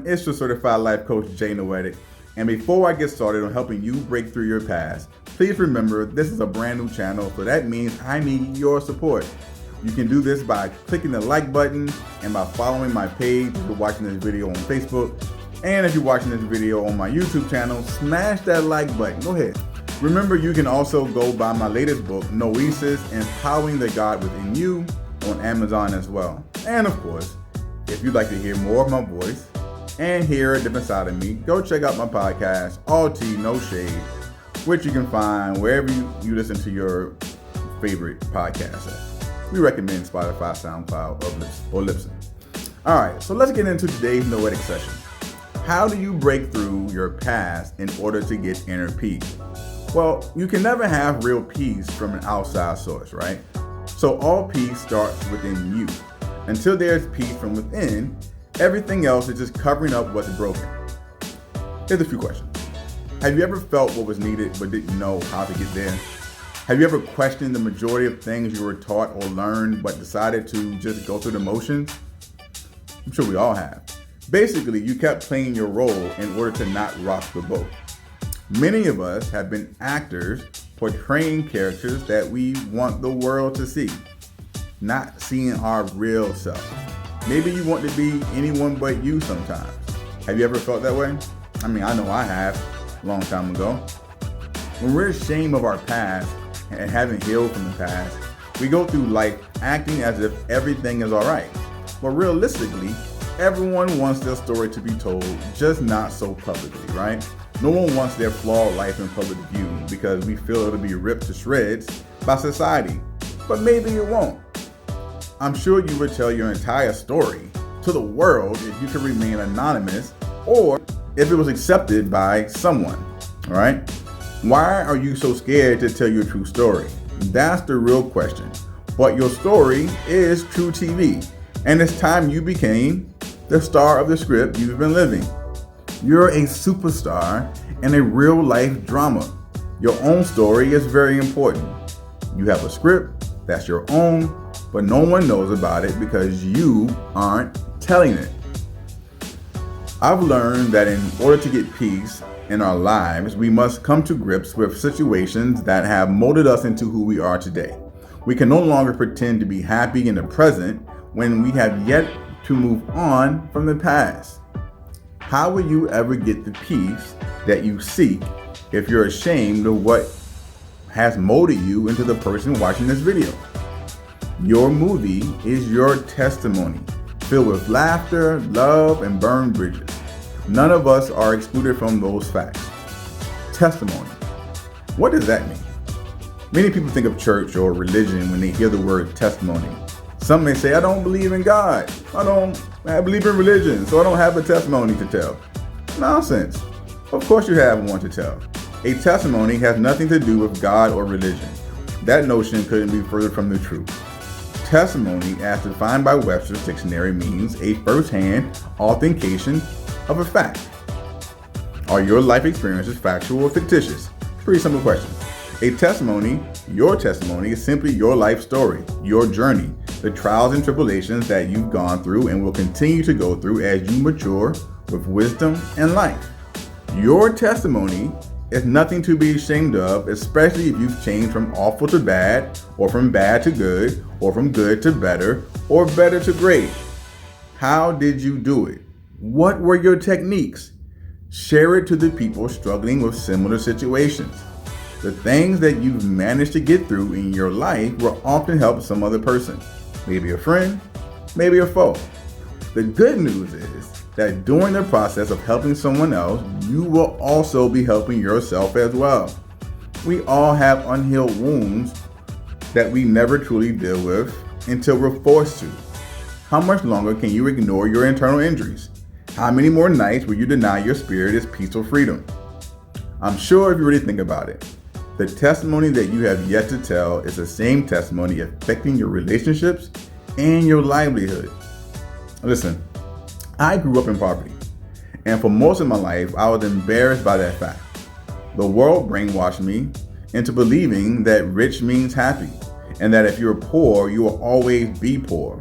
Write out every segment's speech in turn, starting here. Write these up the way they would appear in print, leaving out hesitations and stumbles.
it's your certified life coach, Jay Noetic. And before I get started on helping you break through your past, please remember this is a brand new channel, so that means I need your support. You can do this by clicking the like button and by following my page if you're watching this video on Facebook. And if you're watching this video on my YouTube channel, smash that like button. Go ahead. Remember, you can also go buy my latest book, Noesis, Empowering the God Within You, on Amazon as well. And of course, if you'd like to hear more of my voice and hear a different side of me, go check out my podcast, All Tea, No Shade, which you can find wherever you listen to your favorite podcast at. We recommend Spotify, SoundCloud, or Libsyn. All right, so let's get into today's Noetic session. How do you break through your past in order to get inner peace? Well, you can never have real peace from an outside source, right? So all peace starts within you. Until there's peace from within, everything else is just covering up what's broken. Here's a few questions. Have you ever felt what was needed but didn't know how to get there? Have you ever questioned the majority of things you were taught or learned but decided to just go through the motions? I'm sure we all have. Basically, you kept playing your role in order to not rock the boat. Many of us have been actors portraying characters that we want the world to see, not seeing our real self. Maybe you want to be anyone but you sometimes. Have you ever felt that way? I mean, I know I have a long time ago. When we're ashamed of our past and haven't healed from the past, we go through life acting as if everything is all right. But realistically, everyone wants their story to be told, just not so publicly, right? No one wants their flawed life in public view because we feel it'll be ripped to shreds by society. But maybe it won't. I'm sure you would tell your entire story to the world if you could remain anonymous or if it was accepted by someone, all right? Why are you so scared to tell your true story? That's the real question. But your story is true TV, and it's time you became the star of the script you've been living. You're a superstar in a real life drama. Your own story is very important. You have a script that's your own, but no one knows about it because you aren't telling it. I've learned that in order to get peace in our lives, we must come to grips with situations that have molded us into who we are today. We can no longer pretend to be happy in the present when we have yet to move on from the past. How will you ever get the peace that you seek if you're ashamed of what has molded you into the person watching this video? Your movie is your testimony, filled with laughter, love, and burned bridges. None of us are excluded from those facts. Testimony. What does that mean? Many people think of church or religion when they hear the word testimony. Some may say, I don't believe in God. I believe in religion, so I don't have a testimony to tell. Nonsense. Of course you have one to tell. A testimony has nothing to do with God or religion. That notion couldn't be further from the truth. Testimony, as defined by Webster's dictionary, means a first-hand authentication of a fact. Are your life experiences factual or fictitious? Pretty simple question. A testimony, your testimony, is simply your life story, your journey, the trials and tribulations that you've gone through and will continue to go through as you mature with wisdom and life. Your testimony is nothing to be ashamed of, especially if you've changed from awful to bad, or from bad to good, or from good to better, or better to great. How did you do it? What were your techniques? Share it to the people struggling with similar situations. The things that you've managed to get through in your life will often help some other person. Maybe a friend, maybe a foe. The good news is that during the process of helping someone else, you will also be helping yourself as well. We all have unhealed wounds that we never truly deal with until we're forced to. How much longer can you ignore your internal injuries? How many more nights will you deny your spirit its peaceful freedom? I'm sure if you really think about it, the testimony that you have yet to tell is the same testimony affecting your relationships and your livelihood. Listen, I grew up in poverty, and for most of my life, I was embarrassed by that fact. The world brainwashed me into believing that rich means happy, and that if you're poor, you will always be poor,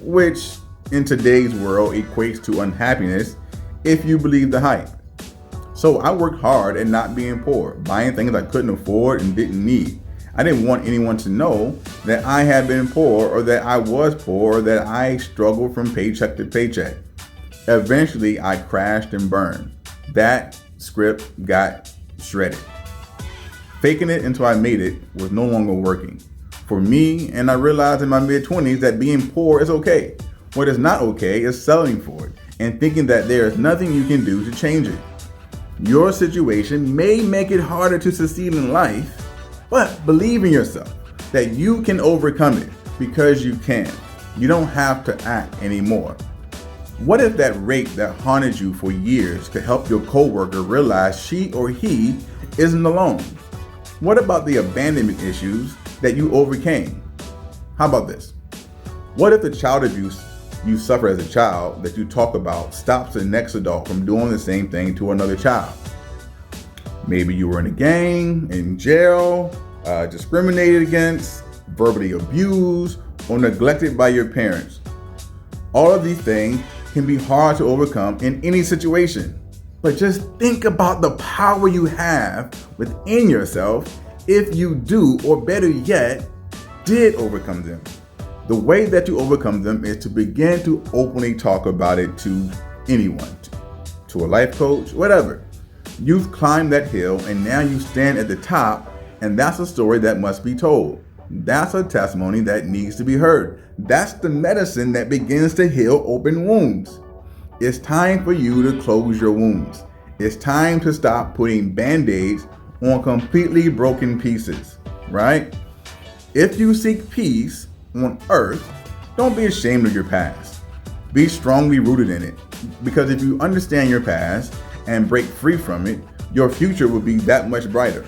which in today's world equates to unhappiness if you believe the hype. So I worked hard at not being poor, buying things I couldn't afford and didn't need. I didn't want anyone to know that I had been poor or that I was poor or that I struggled from paycheck to paycheck. Eventually, I crashed and burned. That script got shredded. Faking it until I made it was no longer working for me, and I realized in my mid-20s that being poor is okay. What is not okay is settling for it and thinking that there is nothing you can do to change it. Your situation may make it harder to succeed in life, but believe in yourself that you can overcome it because you can. You don't have to act anymore. What if that rake that haunted you for years could help your coworker realize she or he isn't alone? What about the abandonment issues that you overcame? How about this? What if the child abuse you suffer as a child that you talk about stops the next adult from doing the same thing to another child? Maybe you were in a gang, in jail, discriminated against, verbally abused, or neglected by your parents. All of these things can be hard to overcome in any situation. But just think about the power you have within yourself if you do, or better yet, did overcome them. The way that you overcome them is to begin to openly talk about it to anyone, to a life coach, whatever. You've climbed that hill and now you stand at the top, and that's a story that must be told. That's a testimony that needs to be heard. That's the medicine that begins to heal open wounds. It's time for you to close your wounds. It's time to stop putting band-aids on completely broken pieces, right? If you seek peace on earth, don't be ashamed of your past. Be strongly rooted in it, because if you understand your past and break free from it, your future will be that much brighter.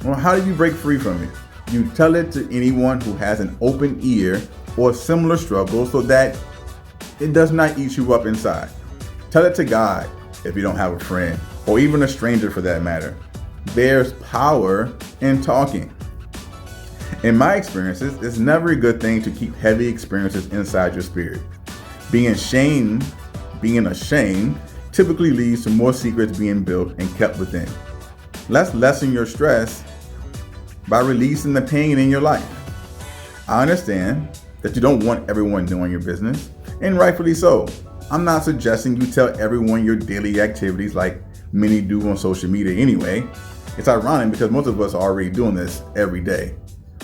Well, how do you break free from it? You tell it to anyone who has an open ear or similar struggle so that it does not eat you up inside. Tell it to God if you don't have a friend, or even a stranger for that matter. There's power in talking. In my experiences, it's never a good thing to keep heavy experiences inside your spirit. Being ashamed typically leads to more secrets being built and kept within. Let's lessen your stress by releasing the pain in your life. I understand that you don't want everyone knowing your business, and rightfully so. I'm not suggesting you tell everyone your daily activities like many do on social media anyway. It's ironic because most of us are already doing this every day.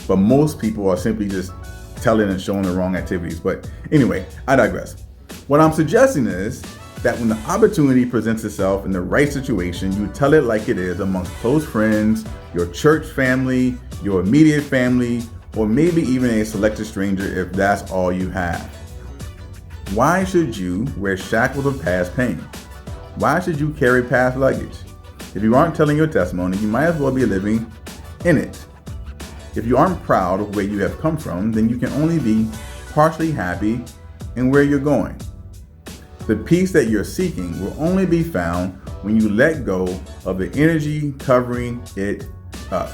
But most people are simply just telling and showing the wrong activities. But anyway, I digress. What I'm suggesting is that when the opportunity presents itself in the right situation, you tell it like it is amongst close friends, your church family, your immediate family, or maybe even a selected stranger if that's all you have. Why should you wear shackles of past pain? Why should you carry past luggage? If you aren't telling your testimony, you might as well be living in it. If you aren't proud of where you have come from, then you can only be partially happy in where you're going. The peace that you're seeking will only be found when you let go of the energy covering it up,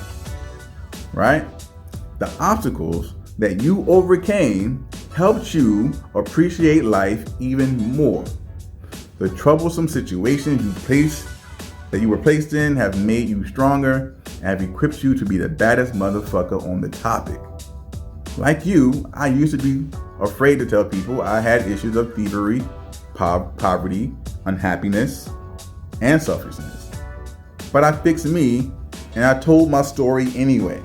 right? The obstacles that you overcame helped you appreciate life even more. The troublesome situations you were placed in have made you stronger and have equipped you to be the baddest motherfucker on the topic. Like you, I used to be afraid to tell people I had issues of thievery, poverty, unhappiness, and selfishness. But I fixed me, and I told my story anyway.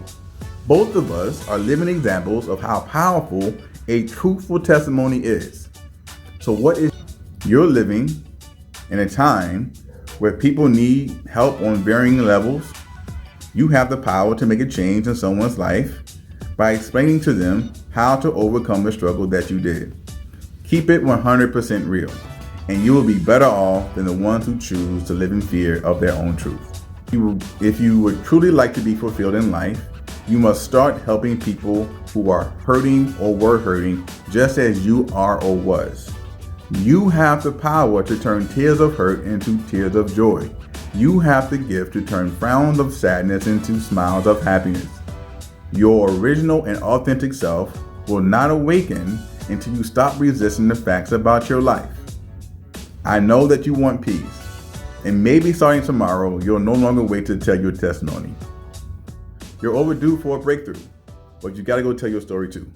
Both of us are living examples of how powerful a truthful testimony is. So what is you're living in a time where people need help on varying levels? You have the power to make a change in someone's life by explaining to them how to overcome the struggle that you did. Keep it 100% real, and you will be better off than the ones who choose to live in fear of their own truth. If you would truly like to be fulfilled in life, you must start helping people who are hurting or were hurting just as you are or was. You have the power to turn tears of hurt into tears of joy. You have the gift to turn frowns of sadness into smiles of happiness. Your original and authentic self will not awaken until you stop resisting the facts about your life. I know that you want peace, and maybe starting tomorrow, you'll no longer wait to tell your testimony. You're overdue for a breakthrough, but you gotta go tell your story too.